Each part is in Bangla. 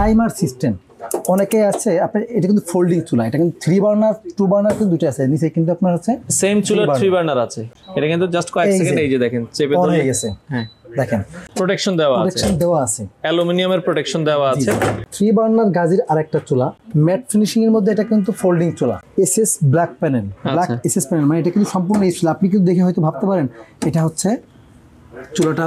টাইমার সিস্টেম অনেকে আছে আপনার এটা কিন্তু ফোল্ডিং চুলা, এটা কিন্তু 3 বার্নার 2 বার্নার কিন্তু দুটো আছে, নিচে কিন্তু আপনার আছে সেম চুলার 3 বার্নার আছে। এটা কিন্তু জাস্ট কয়েক সেকেন্ড এই যে দেখেন চেপে ধরে হয়ে গেছে। হ্যাঁ দেখেন প্রোটেকশন দেওয়া আছে, অ্যালুমিনিয়ামের প্রোটেকশন দেওয়া আছে। 3 বার্নার গাজির আরেকটা চুলা ম্যাট ফিনিশিং এর মধ্যে, এটা কিন্তু ফোল্ডিং চুলা SS black panel, black SS panel, মানে এটা কিন্তু সম্পূর্ণ এই চুলা। আপনি কিন্তু দেখে হয়তো ভাবতে পারেন এটা হচ্ছে চুলাটা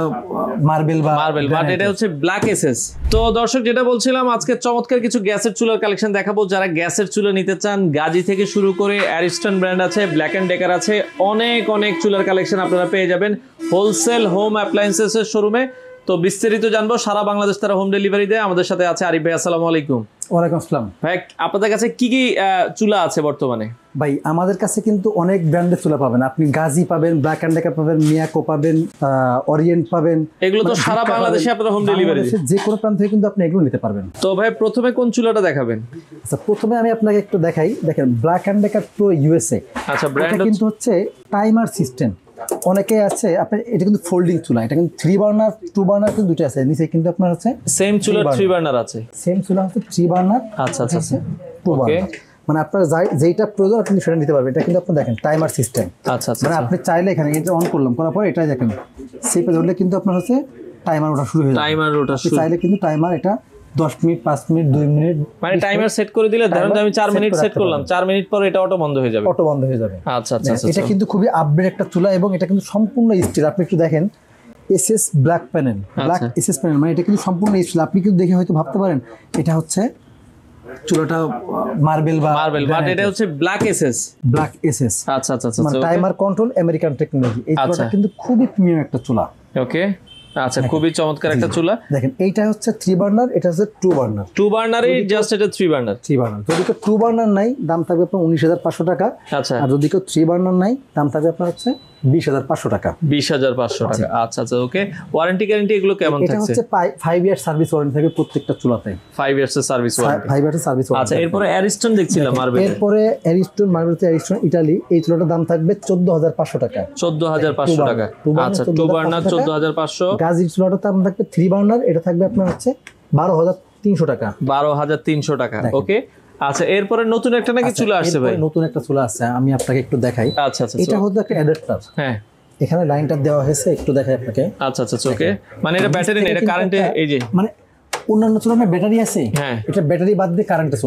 মার্বেল বাট এটা হচ্ছে ব্ল্যাক এসএস। তো দর্শক যেটা বলছিলাম, আজকে চমৎকার কিছু গ্যাসের চুলার কালেকশন দেখাবো। যারা গ্যাসের চুলা নিতে চান, গাজি থেকে শুরু করে অ্যারিস্টন ব্র্যান্ড আছে, ব্ল্যাক এন্ড ডেকার আছে, অনেক চুলার কালেকশন আপনারা পেয়ে যাবেন হোলসেল হোম অ্যাপ্লায়েন্সেস এর শোরুমে। তো বিস্তারিত জানবো, সারা বাংলাদেশ তারা হোম ডেলিভারি দেয়। আমাদের সাথে আছে আরিফ ভাই। আসসালামু আলাইকুম। ওয়ালাইকুম আসসালাম ভাই, আপনাদের কাছে কি চুলা আছে বর্তমানে? ভাই আমাদের কাছে কিন্তু অনেক ব্র্যান্ডের চুলা পাবেন, আপনি গাজি পাবেন, ব্ল্যাক এন্ড ডেকার পাবেন, মিয়াকো পাবেন, ওরিয়েন্ট পাবেন। এগুলো তো সারা বাংলাদেশে আপনারা হোম ডেলিভারি দেন, যে কোনো প্রান্ত থেকে কিন্তু আপনি এগুলো নিতে পারবেন। তো ভাই প্রথমে কোন চুলাটা দেখাবেন? আচ্ছা, প্রথমে আমি আপনাকে একটু দেখাই। দেখেন Black and Decker pro USA. আচ্ছা, ব্র্যান্ড কিন্তু হচ্ছে টাইমার সিস্টেম। অনেকে আছে আপনার এটা কিন্তু ফোল্ডিং চুলা, এটা কিন্তু 3 বার্নার 2 বার্নার কিন্তু দুটো আছে, নিচে কিন্তু আপনার আছে সেম চুলার 3 বার্নার আছে। সেম চুলা হচ্ছে 3 বার্নার। আচ্ছা, 2 বার্নার, মানে আপনার যেটা প্রয়োজন আপনি সেটা নিতে পারবেন। এটা কিন্তু আপনি দেখেন টাইমার সিস্টেম। আচ্ছা, মানে আপনি চাইলে এখানে এটা অন করার পরে এটা দেখেন সেপে ধরলে কিন্তু আপনার হচ্ছে টাইমার ওটা শুরু হয়ে যাবে। চাইলে কিন্তু টাইমার এটা 10 মিনিট 5 মিনিট 2 মিনিট, মানে টাইমার সেট করে দিলে ধরুন আমি 4 মিনিট সেট করলাম, 4 মিনিট পরে এটা অটো বন্ধ হয়ে যাবে। আচ্ছা, এটা কিন্তু খুবই আপডেট একটা চুলা এবং এটা কিন্তু সম্পূর্ণ স্টিল। আপনি একটু দেখেন SS black panel, black SS panel, মানে এটা কিন্তু সম্পূর্ণ স্টিল। আপনি কিন্তু দেখে হয়তো ভাবতে পারেন এটা হচ্ছে চুলাটা মার্বেল বাট এটা হচ্ছে ব্ল্যাক এসএস। আচ্ছা, মানে টাইমার কন্ট্রোল আমেরিকান টেকনোলজি। এই চুলাটা কিন্তু খুবই প্রিমিয়াম একটা চুলা। ওকে, আচ্ছা, খুবই চমৎকার একটা চুলা। দেখেন এইটা হচ্ছে 3 বার্নার, এটা হচ্ছে 2 বার্নার। 2 বার্নারই জাস্ট এটা 3 বার্নার। যদি কেউ 2 বার্নার নাই দাম থাকবে আপনার 19,500 টাকা। আচ্ছা, আর যদি কেউ 3 বার্নার নাই দাম থাকবে আপনার হচ্ছে 20,500 টাকা। 20,500 টাকা। আচ্ছা, ওকে। ওয়ারেন্টি গ্যারান্টি এগুলো কেমন থাকছে? এটা হচ্ছে 5 ইয়ার সার্ভিস ওয়ারেন্টি থাকে প্রত্যেকটা চুলাতে। 5 ইয়ার্স এর service warranty. 5 year service warranty. আচ্ছা, এরপরে অ্যারিস্টন দেখছিলাম মার্বেল। এরপরে অ্যারিস্টন ইটালি, এই চুলাটার দাম থাকবে 14,500 টাকা। 14,500 টাকা। আচ্ছা, 2 বার্নার 14,500। গাজির চুলাটার দাম থাকবে 3 বার্নার, এটা থাকবে আপনার হচ্ছে 12,300 টাকা। 12,300 টাকা। ওকে, আচ্ছা, এরপরে নতুন একটা নাকি চুলা আসছে ভাই? নতুন একটা চুলা আছে, আমি আপনাকে একটু দেখাই। আচ্ছা, এটা হচ্ছে একটা অ্যাডাপ্টার। হ্যাঁ, এখানে লাইনটা দেওয়া হয়েছে, একটু দেখাই আপনাকে। আচ্ছা, ওকে, মানে এটা ব্যাটারি না, এটা কারেন্টে। এই যে মানে অন্যান্য চুলায় ব্যাটারি আছে, হ্যাঁ, এটা ব্যাটারি বাদ দিয়ে কারেন্টে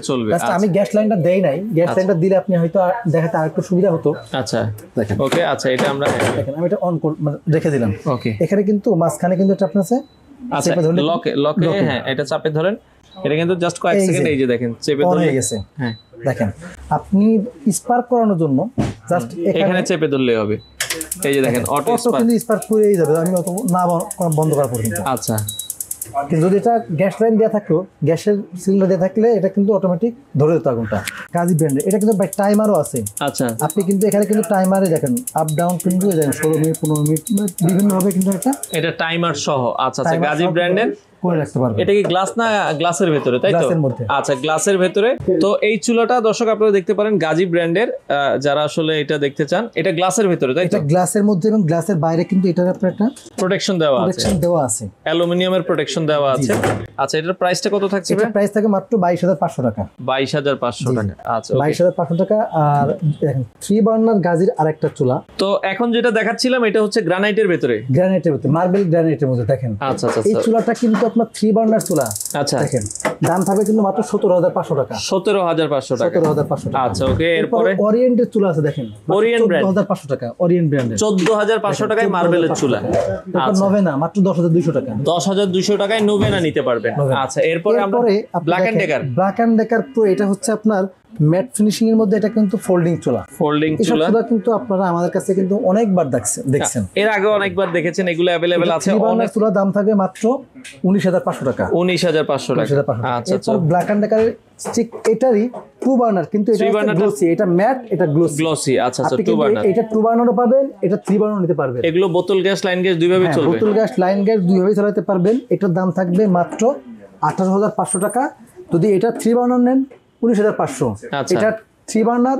চলবে। আমি গ্যাস লাইনটা দেই নাই, গ্যাস লাইনটা দিলে আপনি হয়তো দেখাতে আরেকটু সুবিধা হতো। আচ্ছা, দেখেন। ওকে, আচ্ছা, এটা আমরা দেখেন আমি এটা অন রেখে দিলাম। ওকে, এখানে কিন্তু মাঝখানে কিন্তু এটা আপনার আছে। আচ্ছা, লকে হ্যাঁ, এটা চাপে ধরেন, এটা কিন্তু জাস্ট কয়েক সেকেন্ড এই যে দেখেন চেপে ধরে হয়ে গেছে। হ্যাঁ, দেখেন আপনি স্পার্ক করানোর জন্য জাস্ট এখানে চেপে ধরলেই হবে। এই যে দেখেন অটো স্পার্ক করেই যাবে, আমি অত না বন্ধ করা পর্যন্ত। আচ্ছা, কিন্তু যদি এটা গ্যাস লাইন দেওয়া থাকতো, গ্যাসের সিলিন্ডার দেওয়া থাকলে এটা কিন্তু অটোমেটিক ধরে দিত আগুনটা। গাজি ব্র্যান্ডের এটা কিন্তু টাইমারও আছে। আচ্ছা, আপনি কিন্তু এখানে কিন্তু টাইমারে দেখেন আপ ডাউন কিন্তু দেখেন 16 মিনিট 15 মিনিট বিভিন্ন ভাবে কিন্তু এটা টাইমার সহ। আচ্ছা, গাজি ব্র্যান্ডের করে রাখতে পারবেন। এটা কি গ্লাস না গ্লাসের ভেতরে, তাই তো? গ্লাসের মধ্যে। আচ্ছা, গ্লাসের ভেতরে। তো এই চুলাটা দর্শক আপনারা দেখতে পারেন গাজি ব্র্যান্ডের, যারা আসলে এটা দেখতে চান, এটা গ্লাসের ভেতরে, তাই তো? এটা গ্লাসের মধ্যে এবং গ্লাসের বাইরে কিন্তু এটার আপনার একটা প্রোটেকশন দেওয়া আছে, অ্যালুমিনিয়ামের প্রোটেকশন দেওয়া আছে। আচ্ছা, এটার প্রাইসটা কত থাকছে? এটার প্রাইস থাকে মাত্র 22,500 টাকা। 22,500 টাকা। আচ্ছা, 22,500 টাকা। আর দেখেন 3 বার্নার গাজির আরেকটা চুলা। তো এখন যেটা দেখাচ্ছিলাম এটা হচ্ছে গ্রানাইটের ভেতরে, মার্বেল গ্রানাইটের মধ্যে। দেখেন আচ্ছা, এই চুলাটা কিন্তু আপনার 3 বার্নার চুলা। আচ্ছা, দেখেন দাম থাকবে কিন্তু মাত্র 17,500 টাকা। 17,500 টাকা। 17,500 টাকা। আচ্ছা, ওকে। এরপরে ওরিয়েন্টের চুলা আছে, দেখেন ওরিয়েন্ট ব্র্যান্ড 14,500 টাকা। ওরিয়েন্ট ব্র্যান্ডের 14,500 টাকায় মার্বেলের চুলা। আচ্ছা, নভেনা মাত্র 10,200 টাকা। 10,200 টাকায় নভেনা নিতে পারবেন। আচ্ছা, এরপরে আমরা ব্ল্যাক এন্ড ডেকার প্রো, এটা হচ্ছে আপনার ম্যাট ফিনিশিং এর মধ্যে, এটা কিন্তু ফোল্ডিং চুলা। কিন্তু আপনারা আমাদের কাছে কিন্তু অনেকবার দেখছেন, এর আগে অনেকবার দেখেছেন, এগুলো अवेलेबल আছে। অনেক চুলা দাম থাকবে মাত্র 19,500 টাকা। 19,500 টাকা। আচ্ছা, ব্ল্যাক এন্ড ডেকার স্টিক এটারই 2 বার্নার, কিন্তু এটা গ্লোসি, এটা ম্যাট, এটা গ্লোসি। আচ্ছা, 2 বার্নার। এটা 2 বার্নারও পাবেন, এটা 3 বার্নারও নিতে পারবেন। এগুলো বোতল গ্যাস, লাইন গ্যাস দুইভাবে চলবে। বোতল গ্যাস, লাইন গ্যাস দুইভাবে চালাতে পারবেন। এটার দাম থাকবে মাত্র 18,500 টাকা। যদি এটা 3 বার্নার নেন 19,500। এটা 3 বার্নার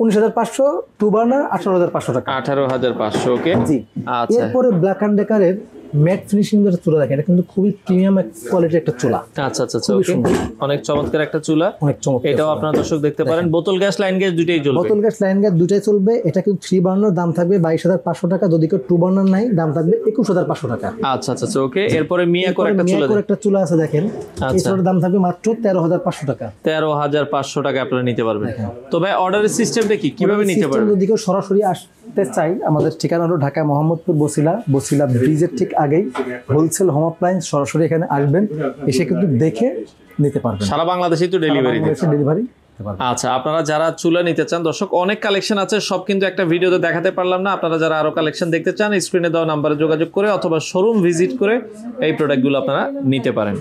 19,500, 2 বার্নার 18,500 টাকা। 18,500। ওকে, জি। এরপরে ব্ল্যাক এন্ড ডেকারের ম্যাট ফিনিশিং এর চুলা দেখেন, এটা কিন্তু খুবই প্রিমিয়াম কোয়ালিটির একটা চুলা, আচ্ছা আচ্ছা আচ্ছা, খুবই okay। সুন্দর। অনেক চমৎকার একটা চুলা, অনেক চমৎকার এটাও চুলা। আপনারা দর্শক দেখতে পারেন। বোতল গ্যাস, লাইন গ্যাস দুইটাই চলবে। বোতল গ্যাস লাইন গ্যাস দুটাই চলবে। এটা কিন্তু 3 বার্নার, দাম থাকবে 22,500 টাকা। যদি কেউ 2 বার্নার নাই, দাম থাকবে 21,500 টাকা। আচ্ছা আচ্ছা আচ্ছা, ওকে। এরপরে মিয়াকোর একটা চুলা, মিয়াকোর একটা চুলা আছে দেখেন, এই আচ্ছা। চুলার দাম থাকবে মাত্র 13,500 টাকা। 13,500 টাকা আপনারা নিতে পারবেন। তো ভাই অর্ডারের সিস্টেমটা কি, কিভাবে নিতে সিস্টেম পারবেন? যদি কেউ সরাসরি আসতে চাই, আমাদের ঠিকানা হলো ঢাকা মোহাম্মদপুর বসিলা ব্রিজের ঠিক আগেই হোলসেল হোম অ্যাপ্লায়েন্স। সরাসরি এখানে আসবেন, এসে কিন্তু দেখে নিতে পারবেন। সারা বাংলাদেশেই তো ডেলিভারি দিচ্ছে। ডেলিভারি। আচ্ছা, আপনারা যারা চুলা নিতে চান দর্শক, অনেক কালেকশন আছে, সব কিন্তু একটা ভিডিওতে দেখাতে পারলাম না। আপনারা যারা আরো কালেকশন দেখতে চান, স্ক্রিনে দেওয়া নাম্বারে যোগাযোগ করে অথবা শোরুম ভিজিট করে এই প্রোডাক্টগুলো আপনারা নিতে পারেন।